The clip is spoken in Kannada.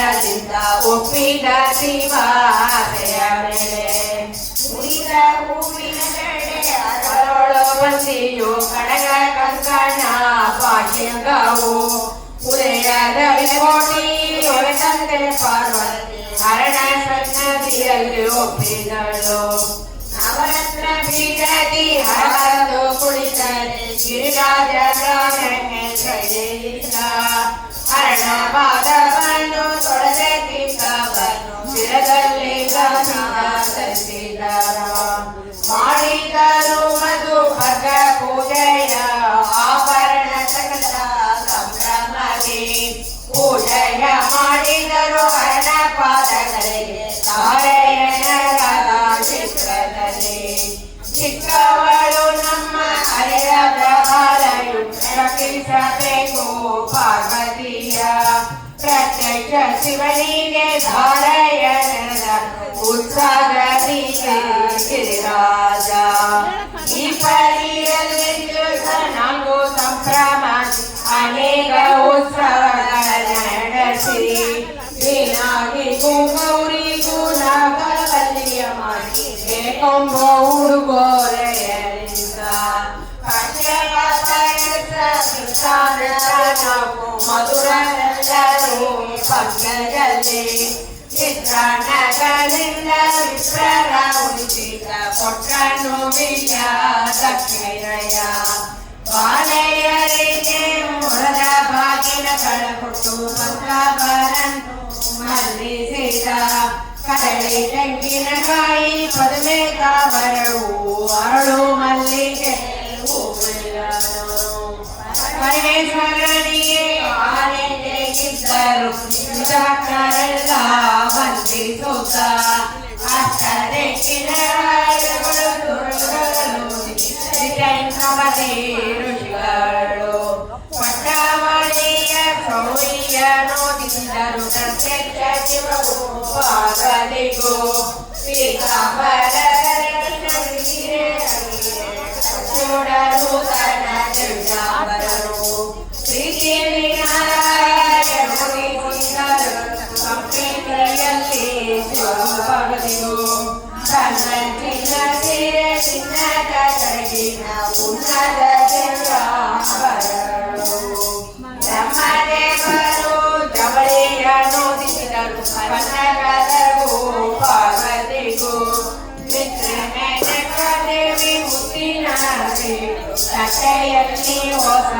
ಮನದಿಂದ ಒಪ್ಪಿದ ಶಿವಾಸೆಯ ಮೇಲೆ ಉಳಿದ ಹೂವಿನ ಕಡೆಯೊಳು ಬಂದಿಯು ಕಡಗ ಕಂಕಣ ಭಾಗ್ಯಗಾವು ಉದಯದ ವಿಕೋಟಿ ಒಳತಂದೆ ಪಾರ್ವತಿ ಹರಣ ಸನ್ನದಿಯಲ್ಲಿ ಒಪ್ಪಿದಳು ನವರತ್ನ ಬೀರದಿ ಹರದು ಕುಳಿತರೆ ಗಿರಿರಾಜ ಪ್ರಾಣಕ್ಕೆ ಕೈಯಿಲ್ಲ ಹರಣವಾದವನ್ನು ತೊಳೆದ ಕಿಕ್ಕವನ್ನು ಶಿರದಲ್ಲಿ ಧರಿಸಿದರ ಮಾಡಿದರು ಮಧು ಭಗ ಪೂಜೆಯ ಆಭರಣ ಸಕಲ ಸಂಭ್ರಮದಿ ಪೂಜೆಯ ಮಾಡಿದರು ಹರಣ ಪಾದಗಳಿಗೆ ನಾರಾಯಣರ ಚಿತ್ರದಲ್ಲಿ ಚಿಕ್ಕವಳು ನಮ್ಮ ಹರೆಯ ಪ್ರಭಾಲಯು ರಕ್ಷಿಸಬೇಕು ಪಾರ್ವತಿಯ ಪ್ರತ್ಯಕ್ಷ ಶಿವನಿಗೆ ಧಾರಯಣದ ಉತ್ಸಾಹದಿಗೆ ಗಿರಿರಾಜ ಈ ಪರಿಯಲ್ಲಿದ್ದು ನಾಲ್ಕು ಸಂಭ್ರಮ ಅನೇಕ ಉತ್ಸವಗಳ ನಡೆಸಿ ವೀಣಾಗಿಗೂ ಗೌರಿಗೂ ನಾಗವಲ್ಲಿಯ ಮಾಡಿ ಬೇಕೊಂಬ ಉಡುಗೊರೆಯರಿಂದ ಮಧುರಲ್ಲರೂ ಪಕ್ಕದಲ್ಲಿ ಚಿತ್ರಾನ್ನಗಳಿಂದ ವಿಪ್ರರ ಉಳಿಸಿದ ಕೊಟ್ಟನು ವಿಜಯ ದಕ್ಷಿಣಯ ಬಾಲೆಯರಿಗೆ ಮೊರದ ಬಾಗಿನ ಕಳಕೊಟ್ಟು ಮಂತ್ರವರನ್ನು ಮಲ್ಲಿಸಿದ ಕರಳಿ ತೆಂಗಿನಕಾಯಿ ಪದುಮೆ ತಾವರವು ಅರಳು ಮಲ್ಲಿಗೆ ಪರಮೇಶ್ವರನಿಗೆ ಆನೆಗಿದ್ದರು ಕರೆಲ್ಲ ವಂದಿಸುತ್ತ ಅಷ್ಟದಿಕ್ಕಿನ ಋಷಿಗಳು ಪಟ್ಟಮಣಿಯ ಸೌರಿಯ ನೋಡಿದರು ಪ್ರತ್ಯಕ್ಷ ಶಿವವು ಪಾದಲಿಗೂ ಶ್ರೀಕಾಂಬರ ನೋಡಲು ತನ್ನ ಜಂಡಾಂಬರರು ಶ್ರೀದೇವಿ ನಾರಾಯಣರು ಸಂಪ್ರೀತಿಯಲ್ಲಿ ಸ್ವರೂಪಗಳಿಗೂ ತನ್ನ ಚಿನ್ನ ಸೀರೆ ಚಿನ್ನದ ಕರಗಿನ ಉನ್ನತ ಜಂಡಾಂಬರರು ಬ್ರಹ್ಮದೇವರು ಜವಳಿಯ ನೋದಿಸಿದರು ಪನ್ನಗರಗೂ ಪಾರ್ವತಿಗೂ ದೇವಿ ಮುತ್ತಿನ ಕಟ್ಟೆಯಲ್ಲಿ ಹೊಸ